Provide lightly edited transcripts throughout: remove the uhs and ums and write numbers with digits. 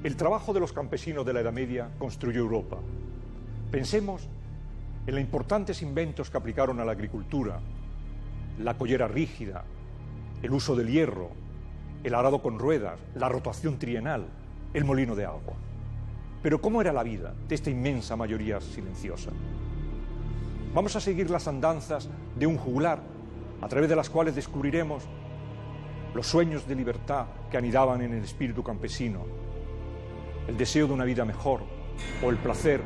El trabajo de los campesinos de la Edad Media construyó Europa. Pensemos en los importantes inventos que aplicaron a la agricultura: la collera rígida, el uso del hierro, el arado con ruedas, la rotación trienal, el molino de agua. Pero ¿cómo era la vida de esta inmensa mayoría silenciosa? Vamos a seguir las andanzas de un juglar, a través de las cuales descubriremos los sueños de libertad que anidaban en el espíritu campesino, el deseo de una vida mejor o el placer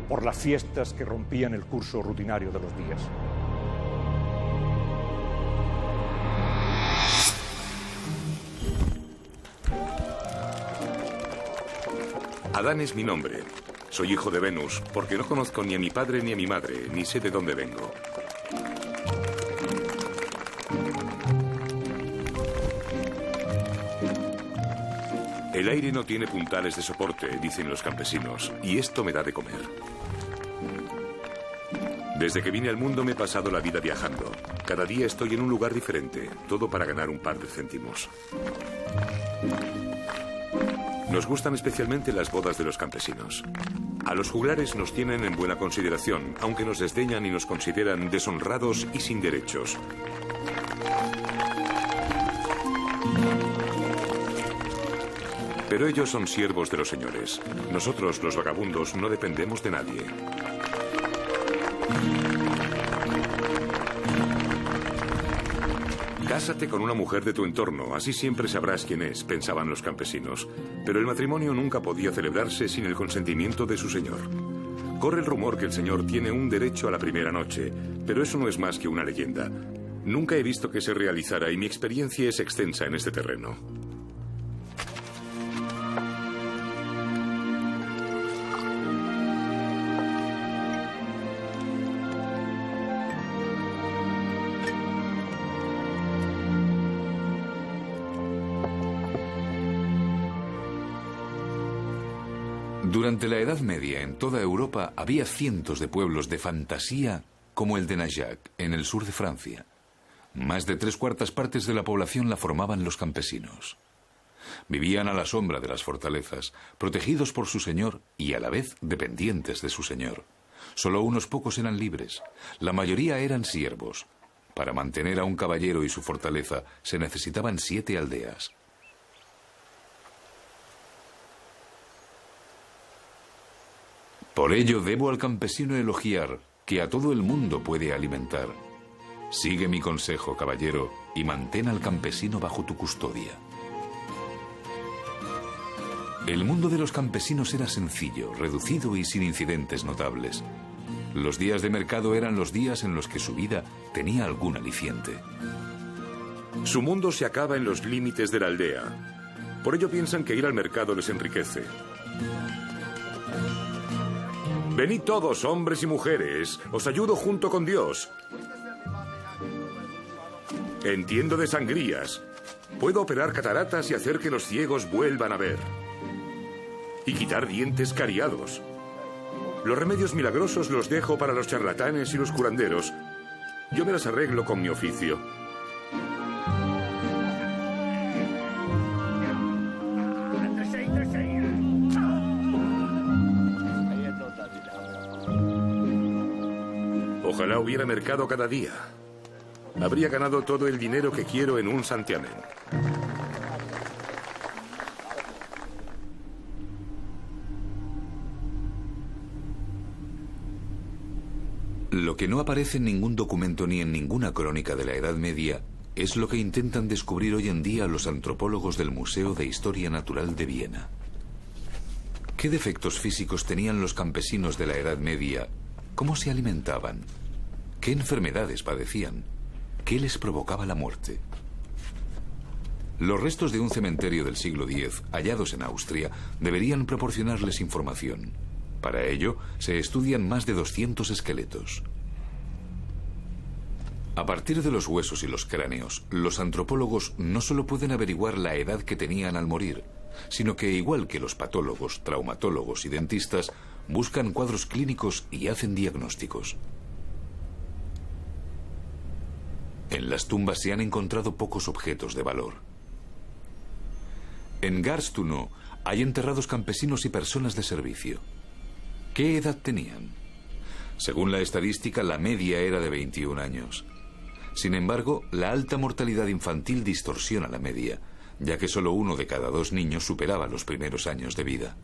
por las fiestas que rompían el curso rutinario de los días. Adán es mi nombre. Soy hijo de Venus, porque no conozco ni a mi padre ni a mi madre, ni sé de dónde vengo. El aire no tiene puntales de soporte, dicen los campesinos, y esto me da de comer. Desde que vine al mundo me he pasado la vida viajando. Cada día estoy en un lugar diferente, todo para ganar un par de céntimos. Nos gustan especialmente las bodas de los campesinos. A los juglares nos tienen en buena consideración, aunque nos desdeñan y nos consideran deshonrados y sin derechos. Pero ellos son siervos de los señores. Nosotros, los vagabundos, no dependemos de nadie. Cásate con una mujer de tu entorno, así siempre sabrás quién es, pensaban los campesinos. Pero el matrimonio nunca podía celebrarse sin el consentimiento de su señor. Corre el rumor que el señor tiene un derecho a la primera noche, pero eso no es más que una leyenda. Nunca he visto que se realizara y mi experiencia es extensa en este terreno. Durante la Edad Media, en toda Europa, había cientos de pueblos de fantasía como el de Najac, en el sur de Francia. Más de 3/4 partes de la población la formaban los campesinos. Vivían a la sombra de las fortalezas, protegidos por su señor y a la vez dependientes de su señor. Solo unos pocos eran libres. La mayoría eran siervos. Para mantener a un caballero y su fortaleza se necesitaban 7 aldeas. Por ello debo al campesino elogiar que a todo el mundo puede alimentar. Sigue mi consejo, caballero, y mantén al campesino bajo tu custodia. El mundo de los campesinos era sencillo, reducido y sin incidentes notables. Los días de mercado eran los días en los que su vida tenía algún aliciente. Su mundo se acaba en los límites de la aldea. Por ello piensan que ir al mercado les enriquece. Venid todos, hombres y mujeres, os ayudo junto con Dios. Entiendo de sangrías. Puedo operar cataratas y hacer que los ciegos vuelvan a ver. Y quitar dientes cariados. Los remedios milagrosos los dejo para los charlatanes y los curanderos. Yo me las arreglo con mi oficio. Ojalá hubiera mercado cada día. Habría ganado todo el dinero que quiero en un santiamén. Lo que no aparece en ningún documento ni en ninguna crónica de la Edad Media es lo que intentan descubrir hoy en día los antropólogos del Museo de Historia Natural de Viena. ¿Qué defectos físicos tenían los campesinos de la Edad Media? ¿Cómo se alimentaban? ¿Qué enfermedades padecían? ¿Qué les provocaba la muerte? Los restos de un cementerio del siglo X, hallados en Austria, deberían proporcionarles información. Para ello, se estudian más de 200 esqueletos. A partir de los huesos y los cráneos, los antropólogos no solo pueden averiguar la edad que tenían al morir, sino que, igual que los patólogos, traumatólogos y dentistas, buscan cuadros clínicos y hacen diagnósticos. En las tumbas se han encontrado pocos objetos de valor. En Garstuno hay enterrados campesinos y personas de servicio. ¿Qué edad tenían? Según la estadística, la media era de 21 años. Sin embargo, la alta mortalidad infantil distorsiona la media, ya que solo 1 de cada 2 niños superaba los primeros años de vida.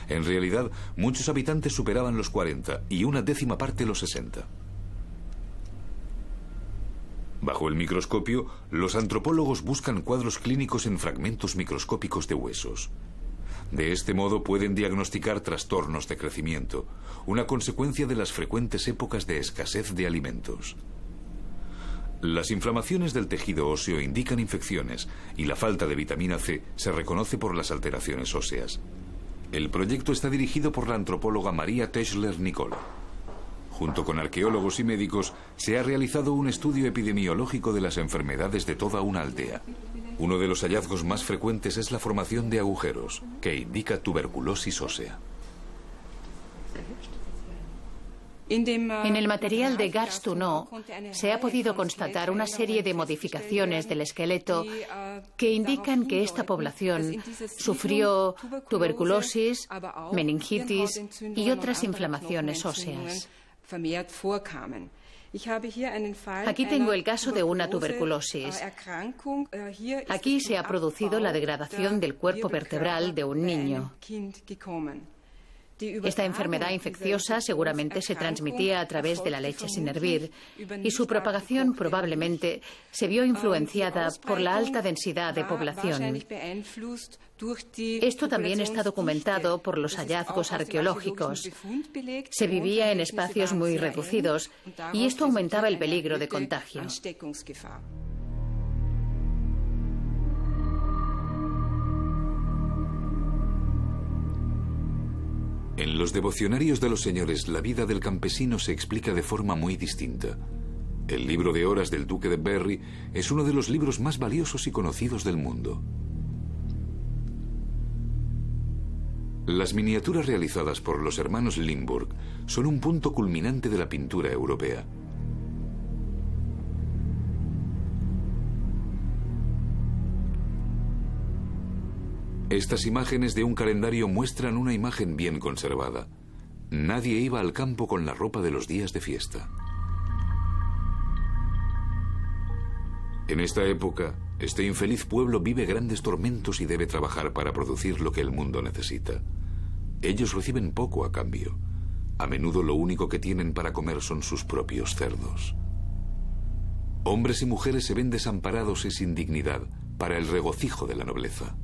En realidad, muchos habitantes superaban los 40 y 1/10 parte los 60. Bajo el microscopio, los antropólogos buscan cuadros clínicos en fragmentos microscópicos de huesos. De este modo pueden diagnosticar trastornos de crecimiento, una consecuencia de las frecuentes épocas de escasez de alimentos. Las inflamaciones del tejido óseo indican infecciones y la falta de vitamina C se reconoce por las alteraciones óseas. El proyecto está dirigido por la antropóloga María Teschler-Nicola. Junto con arqueólogos y médicos, se ha realizado un estudio epidemiológico de las enfermedades de toda una aldea. Uno de los hallazgos más frecuentes es la formación de agujeros, que indica tuberculosis ósea. En el material de Garstuno se ha podido constatar una serie de modificaciones del esqueleto que indican que esta población sufrió tuberculosis, meningitis y otras inflamaciones óseas. Aquí tengo el caso de una tuberculosis. Aquí se ha producido la degradación del cuerpo vertebral de un niño. Esta enfermedad infecciosa seguramente se transmitía a través de la leche sin hervir y su propagación probablemente se vio influenciada por la alta densidad de población. Esto también está documentado por los hallazgos arqueológicos. Se vivía en espacios muy reducidos y esto aumentaba el peligro de contagio. En los devocionarios de los señores, la vida del campesino se explica de forma muy distinta. El libro de horas del duque de Berry es uno de los libros más valiosos y conocidos del mundo. Las miniaturas realizadas por los hermanos Limburg son un punto culminante de la pintura europea. Estas imágenes de un calendario muestran una imagen bien conservada. Nadie iba al campo con la ropa de los días de fiesta. En esta época, este infeliz pueblo vive grandes tormentos y debe trabajar para producir lo que el mundo necesita. Ellos reciben poco a cambio. A menudo lo único que tienen para comer son sus propios cerdos. Hombres y mujeres se ven desamparados y sin dignidad para el regocijo de la nobleza.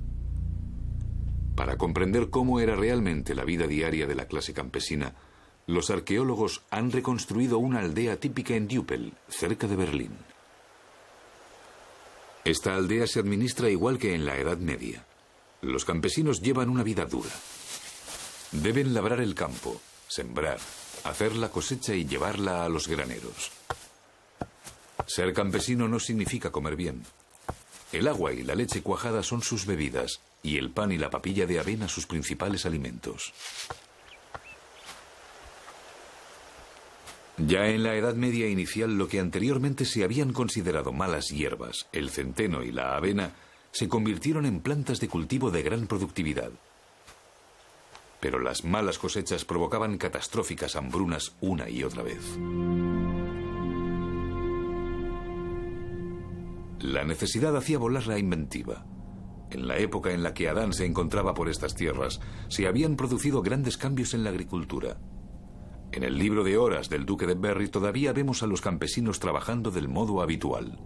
Para comprender cómo era realmente la vida diaria de la clase campesina, los arqueólogos han reconstruido una aldea típica en Düppel, cerca de Berlín. Esta aldea se administra igual que en la Edad Media. Los campesinos llevan una vida dura. Deben labrar el campo, sembrar, hacer la cosecha y llevarla a los graneros. Ser campesino no significa comer bien. El agua y la leche cuajada son sus bebidas, y el pan y la papilla de avena sus principales alimentos. Ya en la Edad Media inicial, lo que anteriormente se habían considerado malas hierbas, el centeno y la avena, se convirtieron en plantas de cultivo de gran productividad. Pero las malas cosechas provocaban catastróficas hambrunas una y otra vez. La necesidad hacía volar la inventiva. En la época en la que Adán se encontraba por estas tierras, se habían producido grandes cambios en la agricultura. En el libro de horas del duque de Berry todavía vemos a los campesinos trabajando del modo habitual.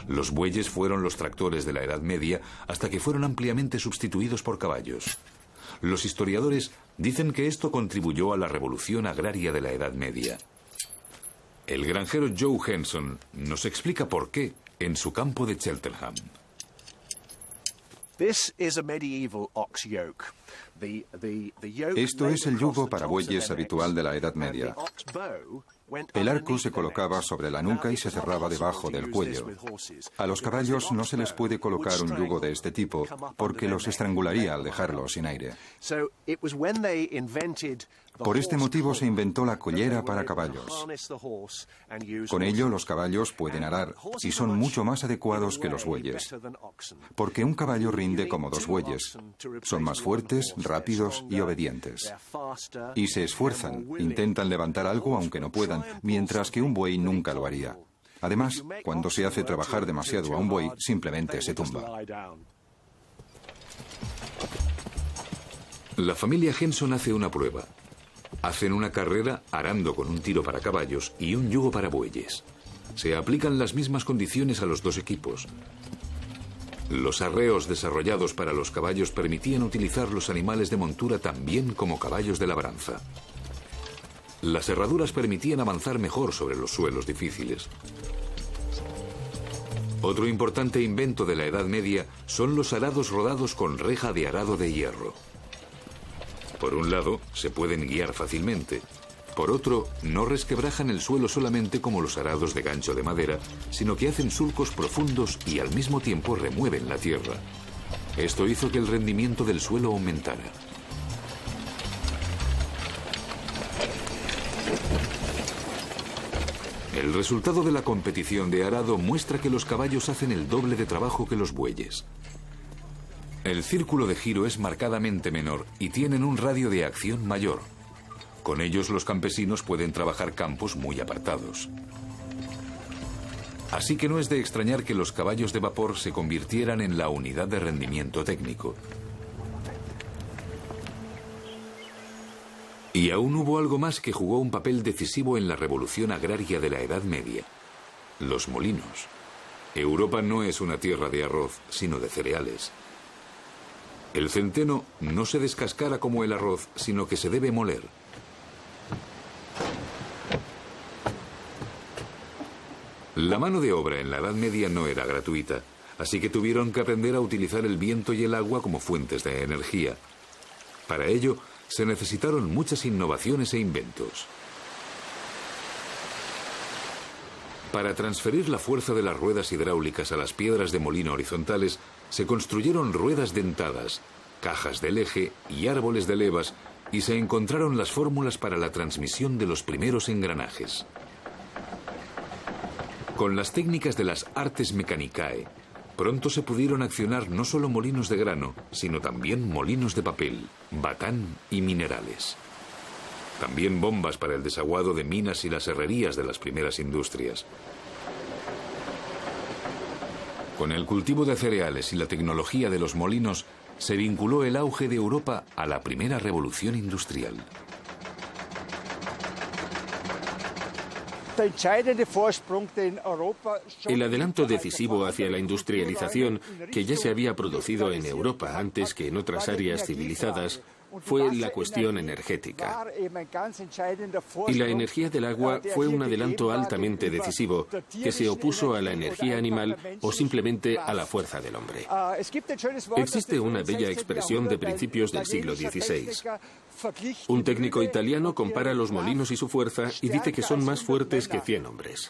Los bueyes fueron los tractores de la Edad Media hasta que fueron ampliamente sustituidos por caballos. Los historiadores dicen que esto contribuyó a la revolución agraria de la Edad Media. El granjero Joe Henson nos explica por qué en su campo de Cheltenham. Esto es el yugo para bueyes habitual de la Edad Media. El arco se colocaba sobre la nuca y se cerraba debajo del cuello. A los caballos no se les puede colocar un yugo de este tipo porque los estrangularía al dejarlos sin aire. Por este motivo se inventó la collera para caballos. Con ello los caballos pueden arar y son mucho más adecuados que los bueyes. Porque un caballo rinde como dos bueyes. Son más fuertes, rápidos y obedientes. Y se esfuerzan, intentan levantar algo aunque no puedan, mientras que un buey nunca lo haría. Además, cuando se hace trabajar demasiado a un buey, simplemente se tumba. La familia Henson hace una prueba. Hacen una carrera arando con un tiro para caballos y un yugo para bueyes. Se aplican las mismas condiciones a los dos equipos. Los arreos desarrollados para los caballos permitían utilizar los animales de montura también como caballos de labranza. Las herraduras permitían avanzar mejor sobre los suelos difíciles. Otro importante invento de la Edad Media son los arados rodados con reja de arado de hierro. Por un lado, se pueden guiar fácilmente. Por otro, no resquebrajan el suelo solamente como los arados de gancho de madera, sino que hacen surcos profundos y al mismo tiempo remueven la tierra. Esto hizo que el rendimiento del suelo aumentara. El resultado de la competición de arado muestra que los caballos hacen el doble de trabajo que los bueyes. El círculo de giro es marcadamente menor y tienen un radio de acción mayor. Con ellos los campesinos pueden trabajar campos muy apartados. Así que no es de extrañar que los caballos de vapor se convirtieran en la unidad de rendimiento técnico. Y aún hubo algo más que jugó un papel decisivo en la revolución agraria de la Edad Media: los molinos. Europa no es una tierra de arroz, sino de cereales. El centeno no se descascara como el arroz, sino que se debe moler. La mano de obra en la Edad Media no era gratuita, así que tuvieron que aprender a utilizar el viento y el agua como fuentes de energía. Para ello, se necesitaron muchas innovaciones e inventos. Para transferir la fuerza de las ruedas hidráulicas a las piedras de molino horizontales, se construyeron ruedas dentadas, cajas del eje y árboles de levas, y se encontraron las fórmulas para la transmisión de los primeros engranajes. Con las técnicas de las artes mechanicae, pronto se pudieron accionar no solo molinos de grano, sino también molinos de papel, batán y minerales. También bombas para el desaguado de minas y las herrerías de las primeras industrias. Con el cultivo de cereales y la tecnología de los molinos, se vinculó el auge de Europa a la primera revolución industrial. El adelanto decisivo hacia la industrialización, que ya se había producido en Europa antes que en otras áreas civilizadas, fue la cuestión energética. Y la energía del agua fue un adelanto altamente decisivo, que se opuso a la energía animal o simplemente a la fuerza del hombre. Existe una bella expresión de principios del siglo XVI. Un técnico italiano compara los molinos y su fuerza y dice que son más fuertes que 100 hombres.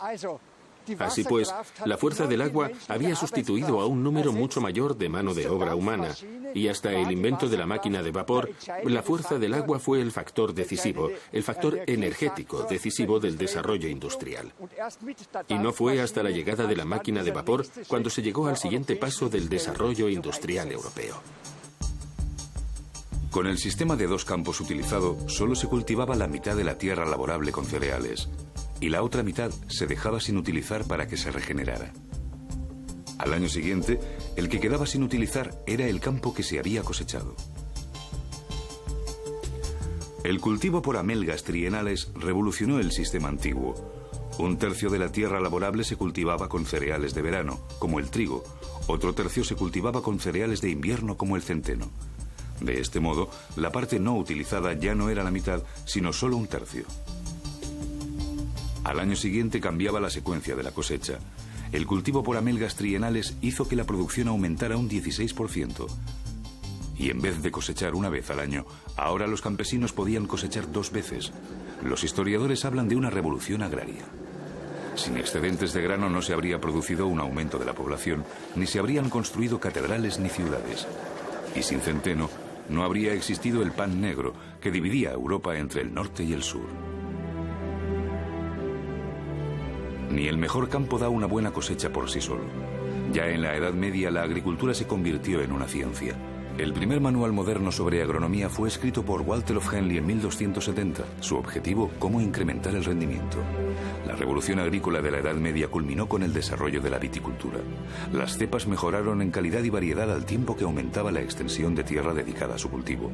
Así pues, la fuerza del agua había sustituido a un número mucho mayor de mano de obra humana, y hasta el invento de la máquina de vapor, la fuerza del agua fue el factor decisivo, el factor energético decisivo del desarrollo industrial. Y no fue hasta la llegada de la máquina de vapor cuando se llegó al siguiente paso del desarrollo industrial europeo. Con el sistema de dos campos utilizado, solo se cultivaba la mitad de la tierra laborable con cereales, y la otra mitad se dejaba sin utilizar para que se regenerara. Al año siguiente, el que quedaba sin utilizar era el campo que se había cosechado. El cultivo por amelgas trienales revolucionó el sistema antiguo. Un tercio de la tierra laborable se cultivaba con cereales de verano, como el trigo. Otro tercio se cultivaba con cereales de invierno, como el centeno. De este modo, la parte no utilizada ya no era la mitad, sino solo un tercio. Al año siguiente cambiaba la secuencia de la cosecha. El cultivo por amelgas trienales hizo que la producción aumentara un 16%. Y en vez de cosechar una vez al año, ahora los campesinos podían cosechar 2 veces. Los historiadores hablan de una revolución agraria. Sin excedentes de grano no se habría producido un aumento de la población, ni se habrían construido catedrales ni ciudades. Y sin centeno, no habría existido el pan negro, que dividía a Europa entre el norte y el sur. Ni el mejor campo da una buena cosecha por sí solo. Ya en la Edad Media la agricultura se convirtió en una ciencia. El primer manual moderno sobre agronomía fue escrito por Walter of Henley en 1270. Su objetivo, cómo incrementar el rendimiento. La revolución agrícola de la Edad Media culminó con el desarrollo de la viticultura. Las cepas mejoraron en calidad y variedad al tiempo que aumentaba la extensión de tierra dedicada a su cultivo.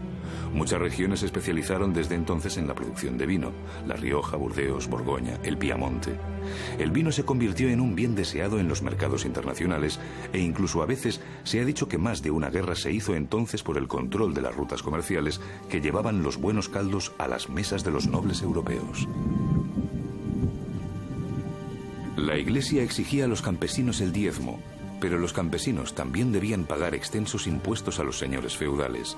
Muchas regiones se especializaron desde entonces en la producción de vino: La Rioja, Burdeos, Borgoña, el Piamonte. El vino se convirtió en un bien deseado en los mercados internacionales e incluso a veces se ha dicho que más de una guerra se hizo entonces por el control de las rutas comerciales que llevaban los buenos caldos a las mesas de los nobles europeos. La Iglesia exigía a los campesinos el diezmo, pero los campesinos también debían pagar extensos impuestos a los señores feudales.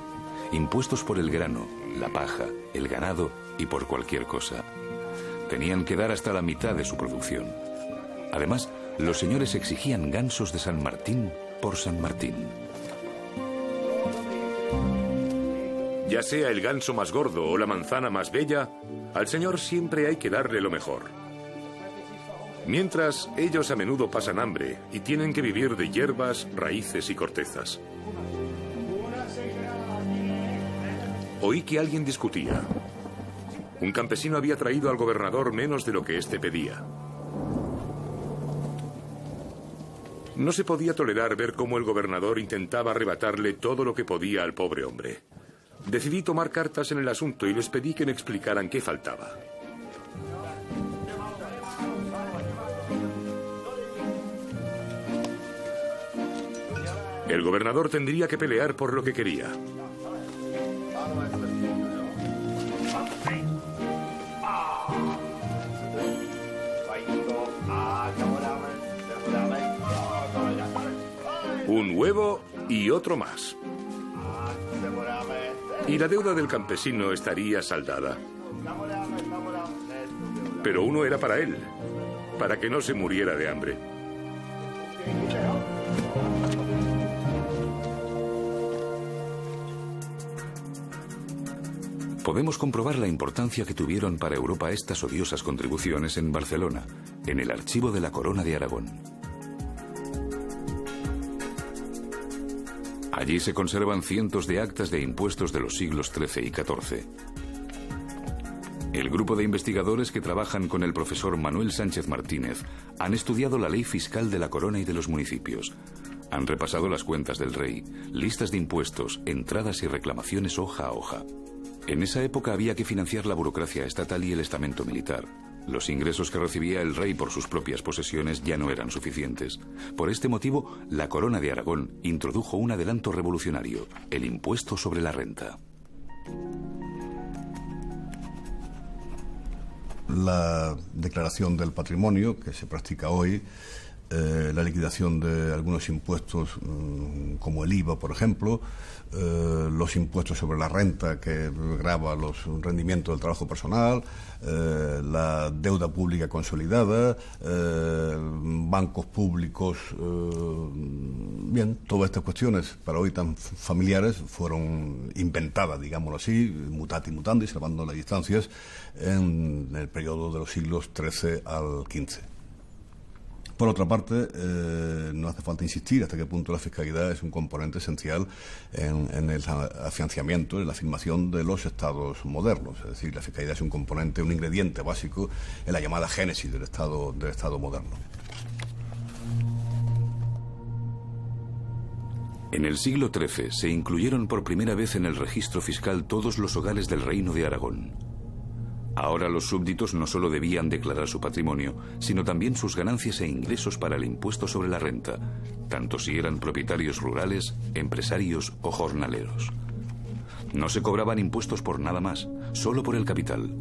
Impuestos por el grano, la paja, el ganado y por cualquier cosa. Tenían que dar hasta la mitad de su producción. Además, los señores exigían gansos de San Martín por San Martín. Ya sea el ganso más gordo o la manzana más bella, al señor siempre hay que darle lo mejor. Mientras, ellos a menudo pasan hambre y tienen que vivir de hierbas, raíces y cortezas. Oí que alguien discutía. Un campesino había traído al gobernador menos de lo que éste pedía. No se podía tolerar ver cómo el gobernador intentaba arrebatarle todo lo que podía al pobre hombre. Decidí tomar cartas en el asunto y les pedí que me explicaran qué faltaba. El gobernador tendría que pelear por lo que quería. Un huevo y otro más. Y la deuda del campesino estaría saldada. Pero uno era para él, para que no se muriera de hambre. Podemos comprobar la importancia que tuvieron para Europa estas odiosas contribuciones en Barcelona, en el archivo de la Corona de Aragón. Allí se conservan cientos de actas de impuestos de los siglos XIII y XIV. El grupo de investigadores que trabajan con el profesor Manuel Sánchez Martínez han estudiado la ley fiscal de la Corona y de los municipios. Han repasado las cuentas del rey, listas de impuestos, entradas y reclamaciones hoja a hoja. En esa época había que financiar la burocracia estatal y el estamento militar. Los ingresos que recibía el rey por sus propias posesiones ya no eran suficientes. Por este motivo, la Corona de Aragón introdujo un adelanto revolucionario: el impuesto sobre la renta. La declaración del patrimonio que se practica hoy, la liquidación de algunos impuestos como el IVA, por ejemplo, los impuestos sobre la renta que grava los rendimientos del trabajo personal, la deuda pública consolidada, bancos públicos, bien, todas estas cuestiones para hoy tan familiares fueron inventadas, digámoslo así, mutati mutandi, salvando las distancias, en el periodo de los siglos XIII al XV. Por otra parte, no hace falta insistir hasta qué punto la fiscalidad es un componente esencial en el afianzamiento, en la afirmación de los estados modernos. Es decir, la fiscalidad es un componente, un ingrediente básico en la llamada génesis del estado moderno. En el siglo XIII se incluyeron por primera vez en el registro fiscal todos los hogares del Reino de Aragón. Ahora los súbditos no solo debían declarar su patrimonio, sino también sus ganancias e ingresos para el impuesto sobre la renta, tanto si eran propietarios rurales, empresarios o jornaleros. No se cobraban impuestos por nada más, solo por el capital.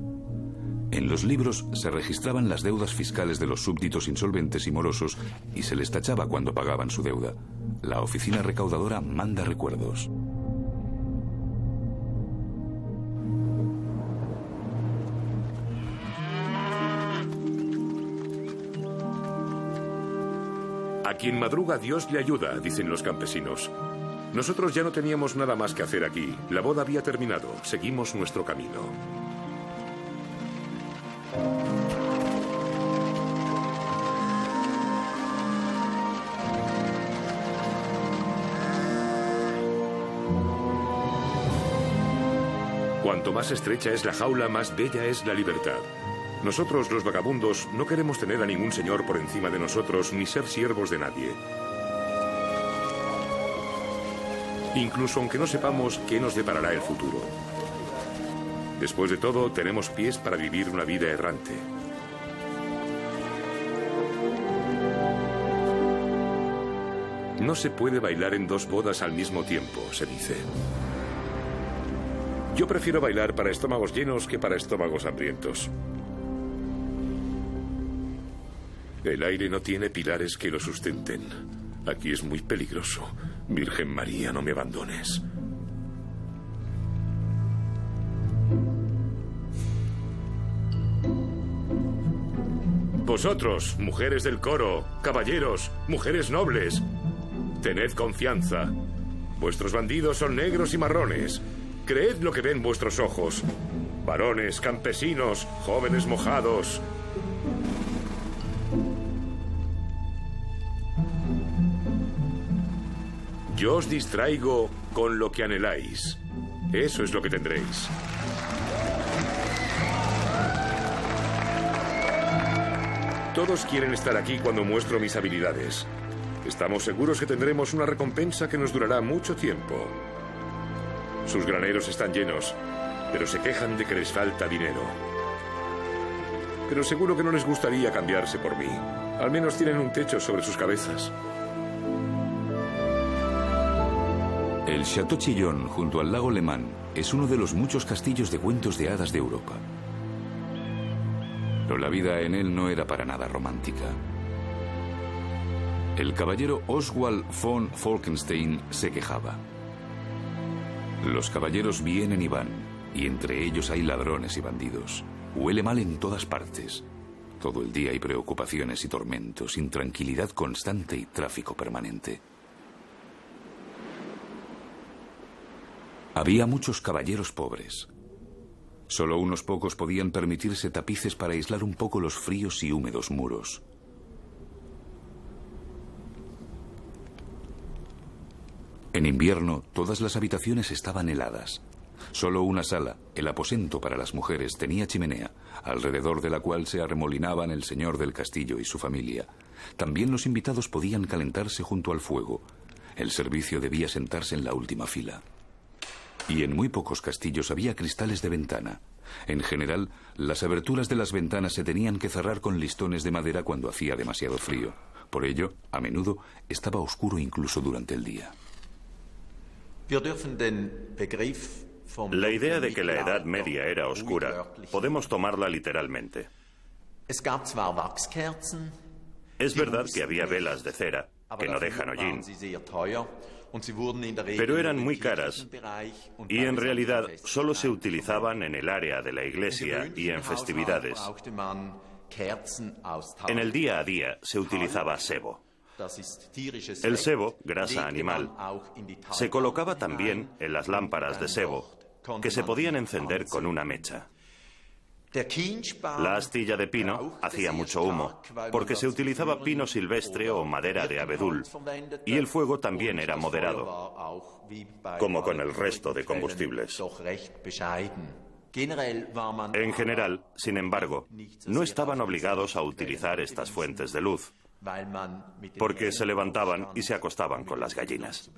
En los libros se registraban las deudas fiscales de los súbditos insolventes y morosos y se les tachaba cuando pagaban su deuda. La oficina recaudadora manda recuerdos. A quien madruga Dios le ayuda, dicen los campesinos. Nosotros ya no teníamos nada más que hacer aquí. La boda había terminado. Seguimos nuestro camino. Cuanto más estrecha es la jaula, más bella es la libertad. Nosotros, los vagabundos, no queremos tener a ningún señor por encima de nosotros ni ser siervos de nadie. Incluso aunque no sepamos qué nos deparará el futuro. Después de todo, tenemos pies para vivir una vida errante. No se puede bailar en dos bodas al mismo tiempo, se dice. Yo prefiero bailar para estómagos llenos que para estómagos hambrientos. El aire no tiene pilares que lo sustenten. Aquí es muy peligroso. Virgen María, no me abandones. Vosotros, mujeres del coro, caballeros, mujeres nobles, tened confianza. Vuestros bandidos son negros y marrones. Creed lo que ven vuestros ojos. Varones, campesinos, jóvenes mojados. Yo os distraigo con lo que anheláis. Eso es lo que tendréis. Todos quieren estar aquí cuando muestro mis habilidades. Estamos seguros que tendremos una recompensa que nos durará mucho tiempo. Sus graneros están llenos, pero se quejan de que les falta dinero. Pero seguro que no les gustaría cambiarse por mí. Al menos tienen un techo sobre sus cabezas. El Château Chillon, junto al lago Le Mans, es uno de los muchos castillos de cuentos de hadas de Europa. Pero la vida en él no era para nada romántica. El caballero Oswald von Falkenstein se quejaba. Los caballeros vienen y van, y entre ellos hay ladrones y bandidos. Huele mal en todas partes. Todo el día hay preocupaciones y tormentos, intranquilidad constante y tráfico permanente. Había muchos caballeros pobres. Solo unos pocos podían permitirse tapices para aislar un poco los fríos y húmedos muros. En invierno, todas las habitaciones estaban heladas. Solo una sala, el aposento para las mujeres, tenía chimenea, alrededor de la cual se arremolinaban el señor del castillo y su familia. También los invitados podían calentarse junto al fuego. El servicio debía sentarse en la última fila. Y en muy pocos castillos había cristales de ventana. En general, las aberturas de las ventanas se tenían que cerrar con listones de madera cuando hacía demasiado frío. Por ello, a menudo, estaba oscuro incluso durante el día. La idea de que la Edad Media era oscura, podemos tomarla literalmente. Es verdad que había velas de cera, que no dejan hollín, pero eran muy caras y en realidad solo se utilizaban en el área de la iglesia y en festividades. En el día a día se utilizaba sebo. El sebo, grasa animal, se colocaba también en las lámparas de sebo, que se podían encender con una mecha. La astilla de pino hacía mucho humo, porque se utilizaba pino silvestre o madera de abedul, y el fuego también era moderado, como con el resto de combustibles. En general, sin embargo, no estaban obligados a utilizar estas fuentes de luz, porque se levantaban y se acostaban con las gallinas.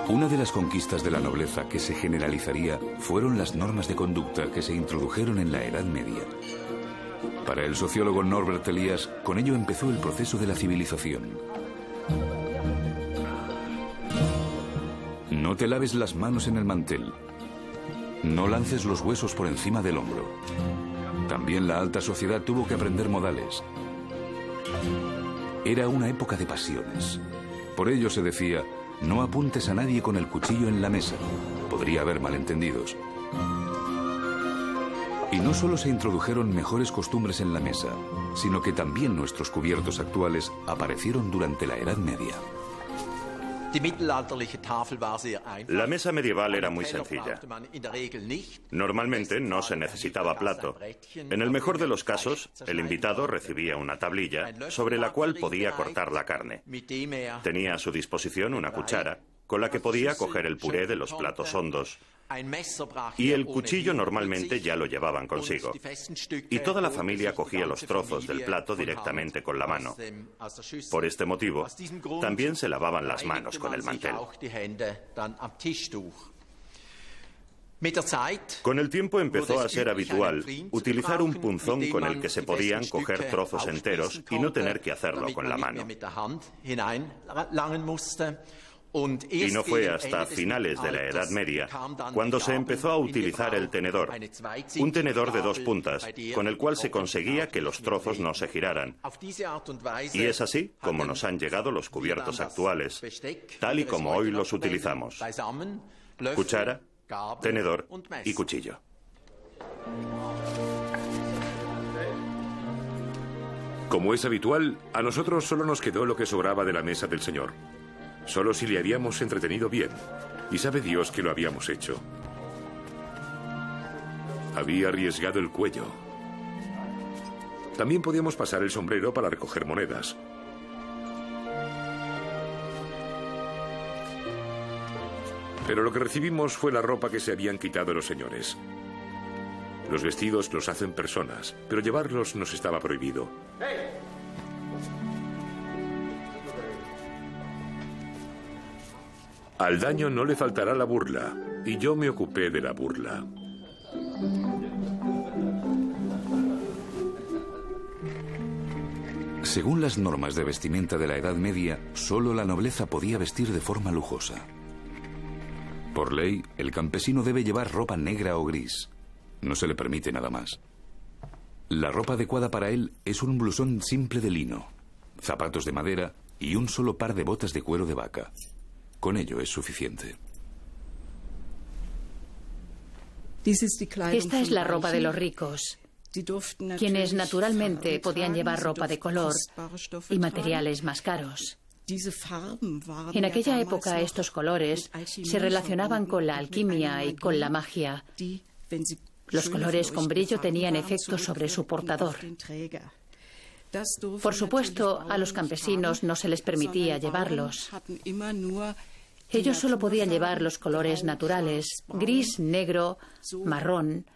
Una de las conquistas de la nobleza que se generalizaría fueron las normas de conducta que se introdujeron en la Edad Media. Para el sociólogo Norbert Elias, con ello empezó el proceso de la civilización. No te laves las manos en el mantel. No lances los huesos por encima del hombro. También la alta sociedad tuvo que aprender modales. Era una época de pasiones. Por ello se decía: no apuntes a nadie con el cuchillo en la mesa. Podría haber malentendidos. Y no solo se introdujeron mejores costumbres en la mesa, sino que también nuestros cubiertos actuales aparecieron durante la Edad Media. La mesa medieval era muy sencilla. Normalmente no se necesitaba plato. En el mejor de los casos, el invitado recibía una tablilla sobre la cual podía cortar la carne. Tenía a su disposición una cuchara con la que podía coger el puré de los platos hondos. Y el cuchillo normalmente ya lo llevaban consigo. Y toda la familia cogía los trozos del plato directamente con la mano. Por este motivo, también se lavaban las manos con el mantel. Con el tiempo empezó a ser habitual utilizar un punzón con el que se podían coger trozos enteros y no tener que hacerlo con la mano. Y no fue hasta finales de la Edad Media cuando se empezó a utilizar el tenedor, un tenedor de 2 puntas, con el cual se conseguía que los trozos no se giraran. Y es así como nos han llegado los cubiertos actuales, tal y como hoy los utilizamos: cuchara, tenedor y cuchillo. Como es habitual, a nosotros solo nos quedó lo que sobraba de la mesa del Señor. Solo si le habíamos entretenido bien, y sabe Dios que lo habíamos hecho. Había arriesgado el cuello. También podíamos pasar el sombrero para recoger monedas. Pero lo que recibimos fue la ropa que se habían quitado los señores. Los vestidos los hacen personas, pero llevarlos nos estaba prohibido. Al daño no le faltará la burla, y yo me ocupé de la burla. Según las normas de vestimenta de la Edad Media, solo la nobleza podía vestir de forma lujosa. Por ley, el campesino debe llevar ropa negra o gris. No se le permite nada más. La ropa adecuada para él es un blusón simple de lino, zapatos de madera y un solo par de botas de cuero de vaca. Con ello es suficiente. Esta es la ropa de los ricos, quienes naturalmente podían llevar ropa de color y materiales más caros. En aquella época estos colores se relacionaban con la alquimia y con la magia. Los colores con brillo tenían efecto sobre su portador. Por supuesto, a los campesinos no se les permitía llevarlos. Ellos solo podían llevar los colores naturales, gris, negro, marrón,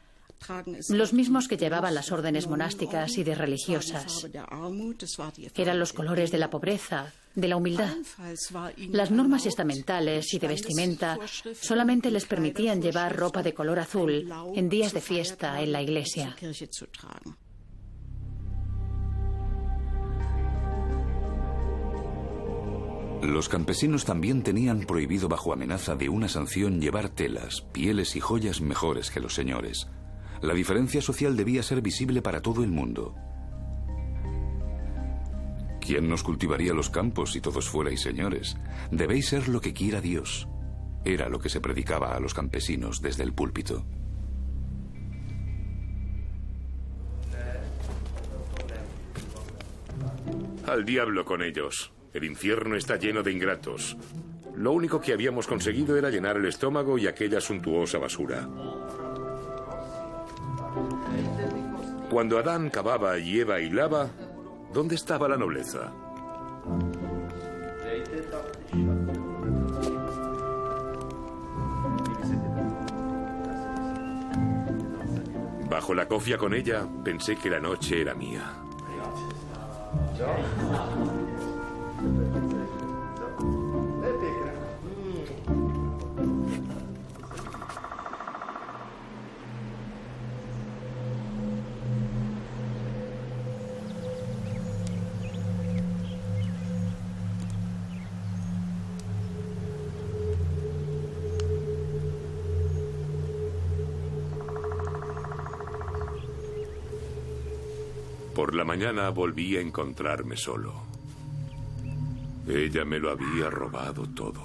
los mismos que llevaban las órdenes monásticas y de religiosas. Eran los colores de la pobreza, de la humildad. Las normas estamentales y de vestimenta solamente les permitían llevar ropa de color azul en días de fiesta en la iglesia. Los campesinos también tenían prohibido bajo amenaza de una sanción llevar telas, pieles y joyas mejores que los señores. La diferencia social debía ser visible para todo el mundo. ¿Quién nos cultivaría los campos si todos fuerais señores? Debéis ser lo que quiera Dios. Era lo que se predicaba a los campesinos desde el púlpito. Al diablo con ellos. El infierno está lleno de ingratos. Lo único que habíamos conseguido era llenar el estómago y aquella suntuosa basura. Cuando Adán cavaba y Eva hilaba, ¿dónde estaba la nobleza? Bajo la cofia con ella, pensé que la noche era mía. Por la mañana volví a encontrarme solo. Ella me lo había robado todo.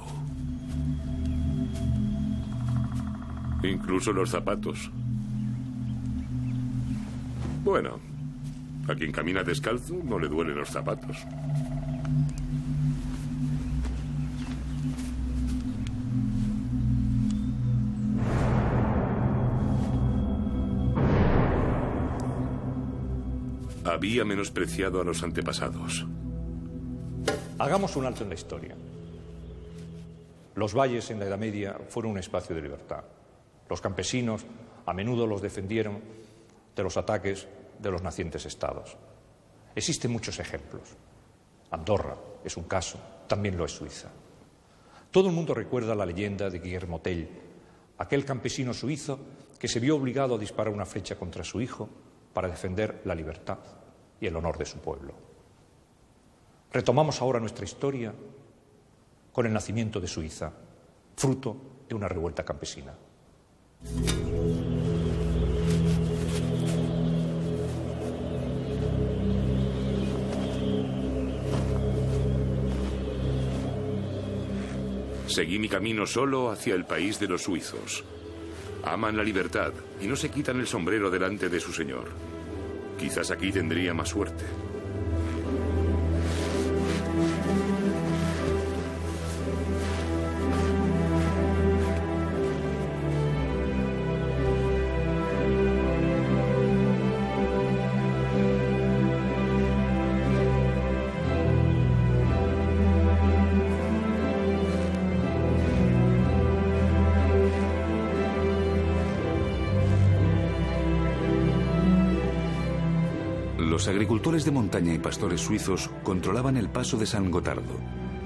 Incluso los zapatos. Bueno, a quien camina descalzo no le duelen los zapatos. Había menospreciado a los antepasados. Hagamos un alto en la historia. Los valles en la Edad Media fueron un espacio de libertad. Los campesinos a menudo los defendieron de los ataques de los nacientes estados. Existen muchos ejemplos. Andorra es un caso, también lo es Suiza. Todo el mundo recuerda la leyenda de Guillermo Tell, aquel campesino suizo que se vio obligado a disparar una flecha contra su hijo para defender la libertad y el honor de su pueblo. Retomamos ahora nuestra historia con el nacimiento de Suiza, fruto de una revuelta campesina. Seguí mi camino solo hacia el país de los suizos. Aman la libertad y no se quitan el sombrero delante de su señor. Quizás aquí tendría más suerte. Los agricultores de montaña y pastores suizos controlaban el paso de San Gotardo.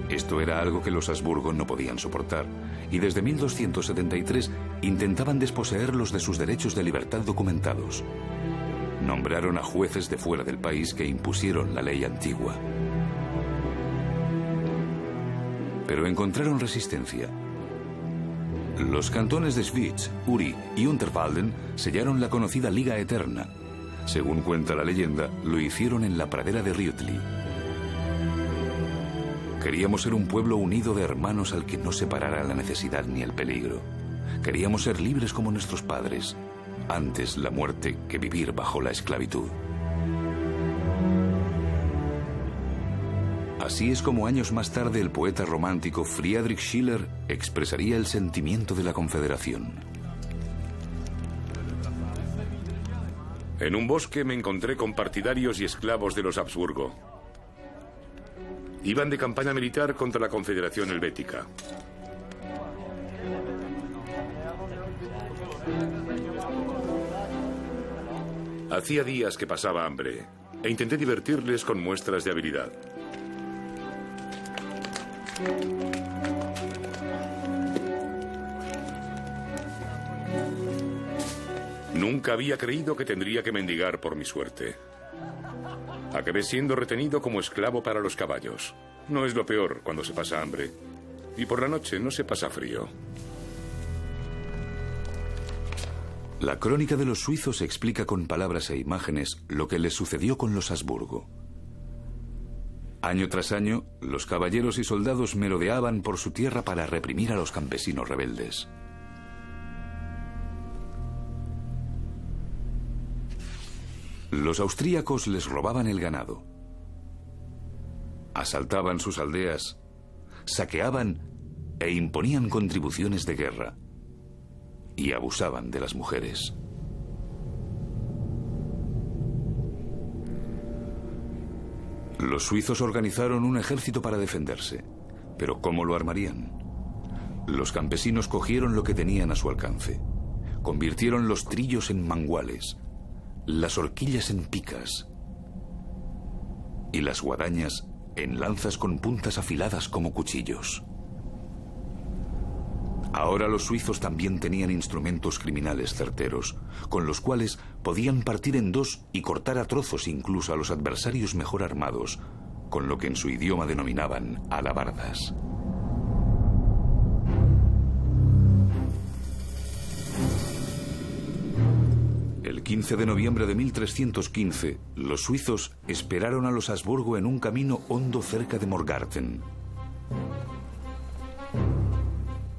Esto era algo que los Habsburgo no podían soportar, y desde 1273 intentaban desposeerlos de sus derechos de libertad documentados. Nombraron a jueces de fuera del país que impusieron la ley antigua. Pero encontraron resistencia. Los cantones de Schwyz, Uri y Unterwalden sellaron la conocida Liga Eterna. Según cuenta la leyenda, lo hicieron en la pradera de Rütli. Queríamos ser un pueblo unido de hermanos al que no separara la necesidad ni el peligro. Queríamos ser libres como nuestros padres, antes la muerte que vivir bajo la esclavitud. Así es como años más tarde el poeta romántico Friedrich Schiller expresaría el sentimiento de la Confederación. En un bosque me encontré con partidarios y esclavos de los Habsburgo. Iban de campaña militar contra la Confederación Helvética. Hacía días que pasaba hambre e intenté divertirles con muestras de habilidad. Nunca había creído que tendría que mendigar por mi suerte. Acabé siendo retenido como esclavo para los caballos. No es lo peor cuando se pasa hambre. Y por la noche no se pasa frío. La crónica de los suizos explica con palabras e imágenes lo que les sucedió con los Habsburgo. Año tras año, los caballeros y soldados merodeaban por su tierra para reprimir a los campesinos rebeldes. Los austríacos les robaban el ganado, asaltaban sus aldeas, saqueaban e imponían contribuciones de guerra y abusaban de las mujeres. Los suizos organizaron un ejército para defenderse, pero ¿cómo lo armarían? Los campesinos cogieron lo que tenían a su alcance, convirtieron los trillos en manguales, las horquillas en picas y las guadañas en lanzas con puntas afiladas como cuchillos. Ahora los suizos también tenían instrumentos criminales certeros, con los cuales podían partir en dos y cortar a trozos incluso a los adversarios mejor armados, con lo que en su idioma denominaban alabardas. El 15 de noviembre de 1315, los suizos esperaron a los Habsburgo en un camino hondo cerca de Morgarten.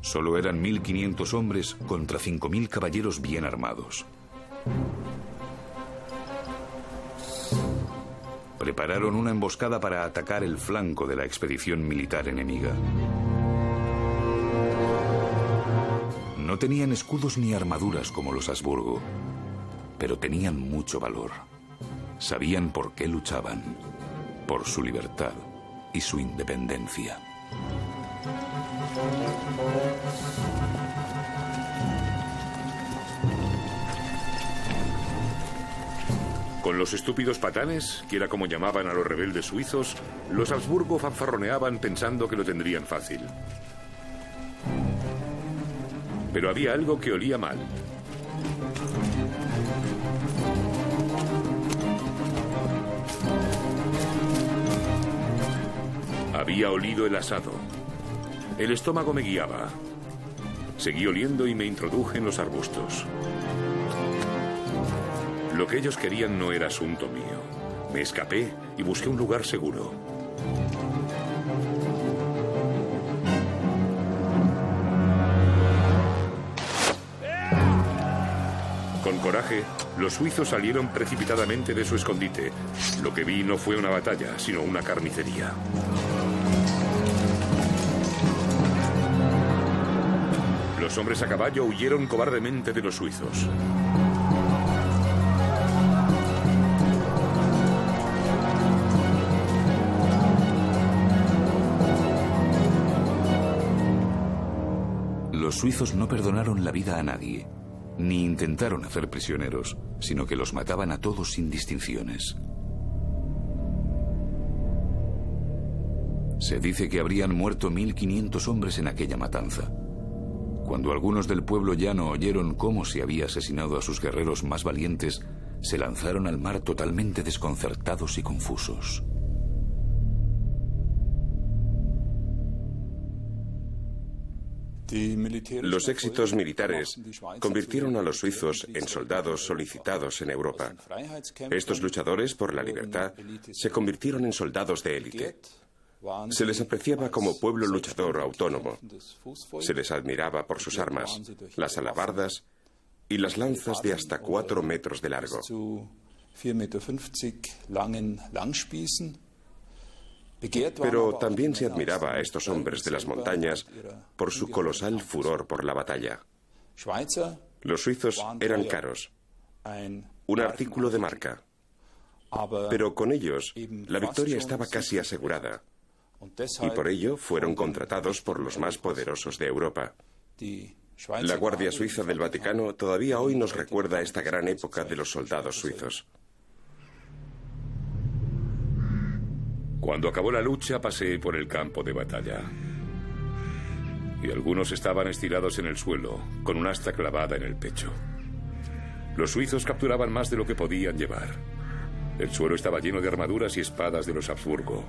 Solo eran 1500 hombres contra 5000 caballeros bien armados. Prepararon una emboscada para atacar el flanco de la expedición militar enemiga. No tenían escudos ni armaduras como los Habsburgo, pero tenían mucho valor. Sabían por qué luchaban, por su libertad y su independencia. Con los estúpidos patanes, que era como llamaban a los rebeldes suizos, los Habsburgo fanfarroneaban pensando que lo tendrían fácil. Pero había algo que olía mal. Había olido el asado. El estómago me guiaba. Seguí oliendo y me introduje en los arbustos. Lo que ellos querían no era asunto mío. Me escapé y busqué un lugar seguro. Con coraje, los suizos salieron precipitadamente de su escondite. Lo que vi no fue una batalla, sino una carnicería. Los hombres a caballo huyeron cobardemente de los suizos. Los suizos no perdonaron la vida a nadie, ni intentaron hacer prisioneros, sino que los mataban a todos sin distinciones. Se dice que habrían muerto 1500 hombres en aquella matanza. Cuando algunos del pueblo llano oyeron cómo se había asesinado a sus guerreros más valientes, se lanzaron al mar totalmente desconcertados y confusos. Los éxitos militares convirtieron a los suizos en soldados solicitados en Europa. Estos luchadores por la libertad se convirtieron en soldados de élite. Se les apreciaba como pueblo luchador autónomo. Se les admiraba por sus armas, las alabardas y las lanzas de hasta 4 metros de largo. Pero también se admiraba a estos hombres de las montañas por su colosal furor por la batalla. Los suizos eran caros, un artículo de marca, pero con ellos la victoria estaba casi asegurada, y por ello fueron contratados por los más poderosos de Europa. La Guardia Suiza del Vaticano todavía hoy nos recuerda esta gran época de los soldados suizos. Cuando acabó la lucha, pasé por el campo de batalla. Y algunos estaban estirados en el suelo, con un asta clavada en el pecho. Los suizos capturaban más de lo que podían llevar. El suelo estaba lleno de armaduras y espadas de los Habsburgo.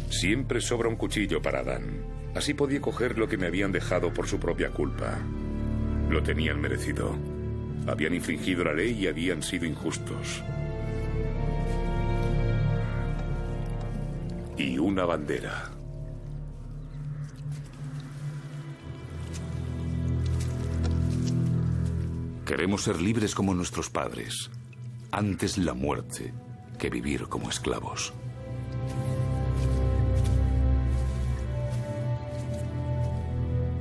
Siempre sobra un cuchillo para Adán. Así podía coger lo que me habían dejado por su propia culpa. Lo tenían merecido. Habían infringido la ley y habían sido injustos. Y una bandera. Queremos ser libres como nuestros padres. Antes la muerte que vivir como esclavos.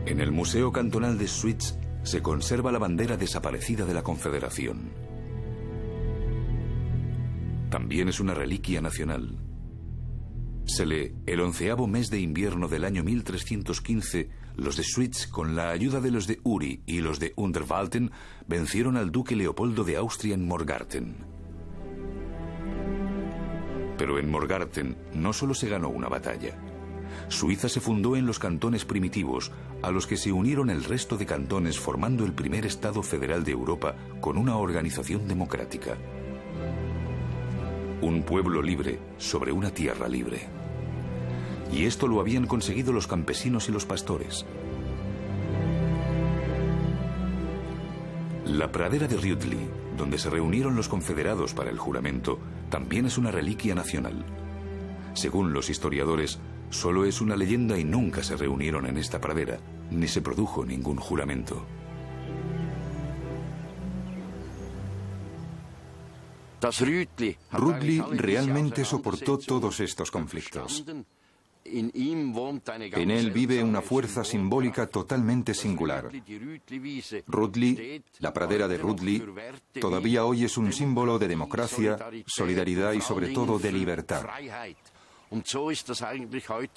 En el Museo Cantonal de Schwyz se conserva la bandera desaparecida de la Confederación. También es una reliquia nacional. Se lee: el 11º mes de invierno del año 1315, los de Schwyz, con la ayuda de los de Uri y los de Unterwalden, vencieron al duque Leopoldo de Austria en Morgarten. Pero en Morgarten no solo se ganó una batalla. Suiza se fundó en los cantones primitivos, a los que se unieron el resto de cantones, formando el primer Estado federal de Europa con una organización democrática. Un pueblo libre sobre una tierra libre. Y esto lo habían conseguido los campesinos y los pastores. La pradera de Rütli, donde se reunieron los confederados para el juramento, también es una reliquia nacional. Según los historiadores, solo es una leyenda y nunca se reunieron en esta pradera, ni se produjo ningún juramento. Rudli realmente soportó todos estos conflictos. En él vive una fuerza simbólica totalmente singular. Rudli, la pradera de Rudli, todavía hoy es un símbolo de democracia, solidaridad y sobre todo de libertad.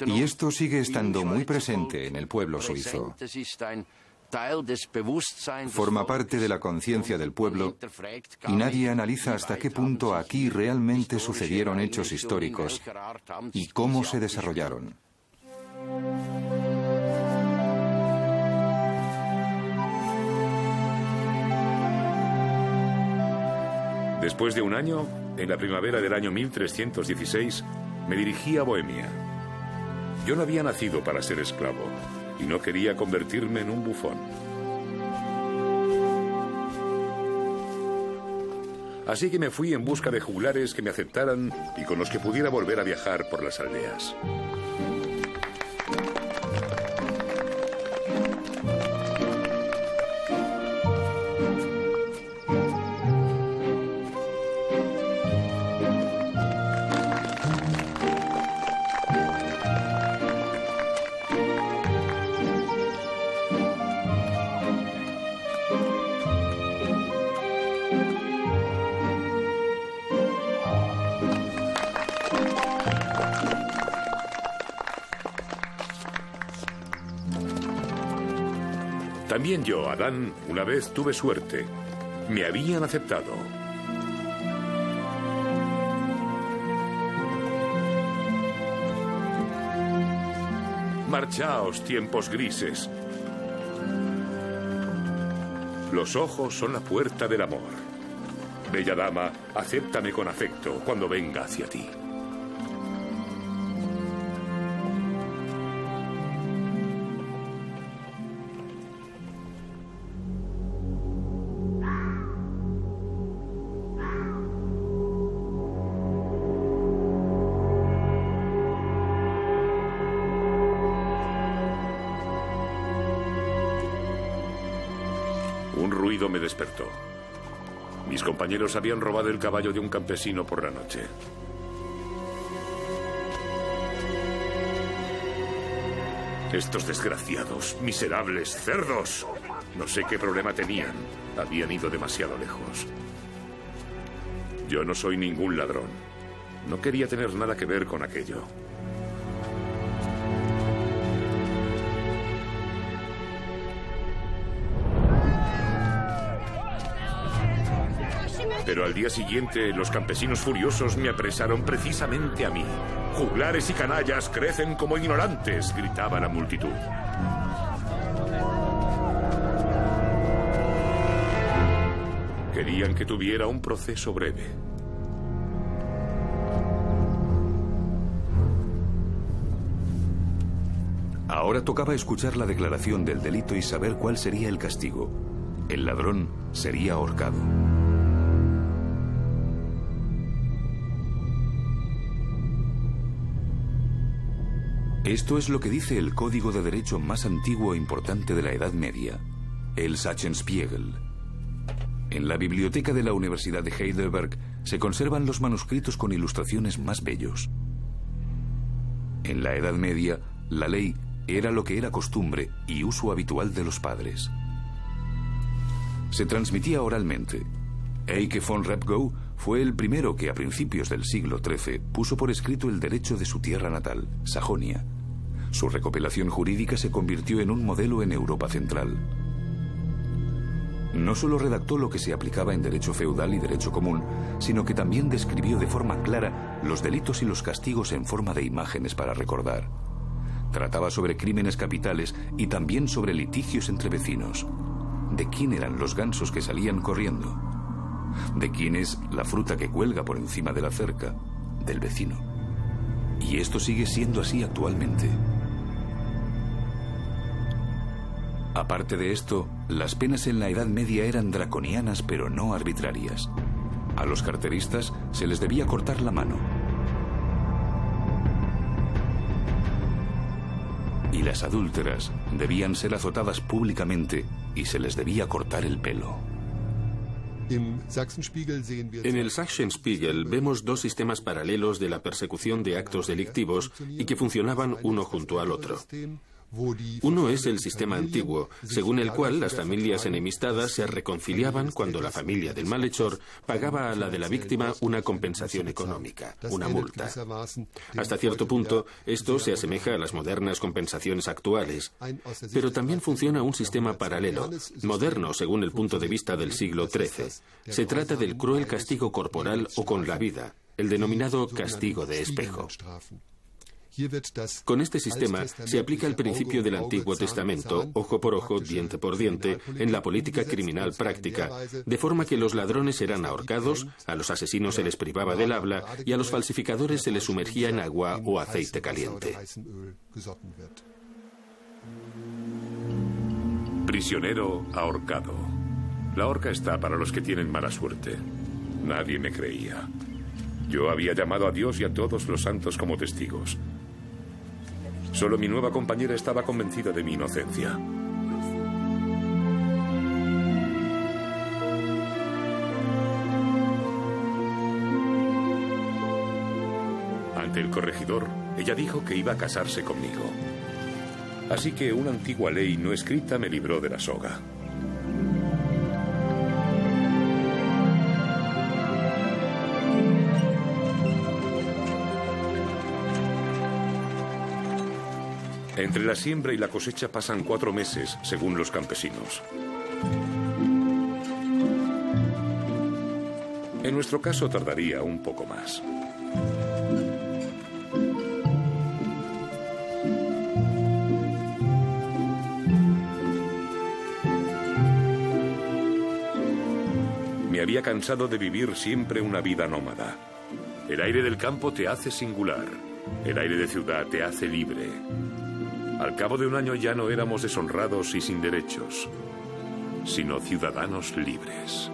Y esto sigue estando muy presente en el pueblo suizo. Forma parte de la conciencia del pueblo y nadie analiza hasta qué punto aquí realmente sucedieron hechos históricos y cómo se desarrollaron. Después de un año, en la primavera del año 1316, me dirigí a Bohemia. Yo no había nacido para ser esclavo y no quería convertirme en un bufón. Así que me fui en busca de juglares que me aceptaran y con los que pudiera volver a viajar por las aldeas. También yo, Adán, una vez tuve suerte. Me habían aceptado. Marchaos, tiempos grises. Los ojos son la puerta del amor. Bella dama, acéptame con afecto cuando venga hacia ti. Un ruido me despertó. Mis compañeros habían robado el caballo de un campesino por la noche. Estos desgraciados, miserables cerdos. No sé qué problema tenían. Habían ido demasiado lejos. Yo no soy ningún ladrón. No quería tener nada que ver con aquello. Pero al día siguiente, los campesinos furiosos me apresaron precisamente a mí. Juglares y canallas crecen como ignorantes, gritaba la multitud. Querían que tuviera un proceso breve. Ahora tocaba escuchar la declaración del delito y saber cuál sería el castigo. El ladrón sería ahorcado. Esto es lo que dice el código de derecho más antiguo e importante de la Edad Media, el Sachenspiegel. En la biblioteca de la Universidad de Heidelberg se conservan los manuscritos con ilustraciones más bellos. En la Edad Media, la ley era lo que era costumbre y uso habitual de los padres. Se transmitía oralmente. Eike von Repgow fue el primero que a principios del siglo XIII puso por escrito el derecho de su tierra natal, Sajonia. Su recopilación jurídica se convirtió en un modelo en Europa Central. No solo redactó lo que se aplicaba en derecho feudal y derecho común, sino que también describió de forma clara los delitos y los castigos en forma de imágenes para recordar. Trataba sobre crímenes capitales y también sobre litigios entre vecinos. ¿De quién eran los gansos que salían corriendo? ¿De quién es la fruta que cuelga por encima de la cerca? Del vecino. Y esto sigue siendo así actualmente. Aparte de esto, las penas en la Edad Media eran draconianas pero no arbitrarias. A los carteristas se les debía cortar la mano. Y las adúlteras debían ser azotadas públicamente y se les debía cortar el pelo. En el Sachsenspiegel vemos dos sistemas paralelos de la persecución de actos delictivos y que funcionaban uno junto al otro. Uno es el sistema antiguo, según el cual las familias enemistadas se reconciliaban cuando la familia del malhechor pagaba a la de la víctima una compensación económica, una multa. Hasta cierto punto, esto se asemeja a las modernas compensaciones actuales, pero también funciona un sistema paralelo, moderno según el punto de vista del siglo XIII. Se trata del cruel castigo corporal o con la vida, el denominado castigo de espejo. Con este sistema se aplica el principio del Antiguo Testamento, ojo por ojo, diente por diente, en la política criminal práctica, de forma que los ladrones eran ahorcados, a los asesinos se les privaba del habla y a los falsificadores se les sumergía en agua o aceite caliente. Prisionero ahorcado. La horca está para los que tienen mala suerte. Nadie me creía. Yo había llamado a Dios y a todos los santos como testigos. Solo mi nueva compañera estaba convencida de mi inocencia. Ante el corregidor, ella dijo que iba a casarse conmigo. Así que una antigua ley no escrita me libró de la soga. Entre la siembra y la cosecha pasan 4 meses, según los campesinos. En nuestro caso tardaría un poco más. Me había cansado de vivir siempre una vida nómada. El aire del campo te hace singular. El aire de ciudad te hace libre. Al cabo de un año ya no éramos deshonrados y sin derechos, sino ciudadanos libres.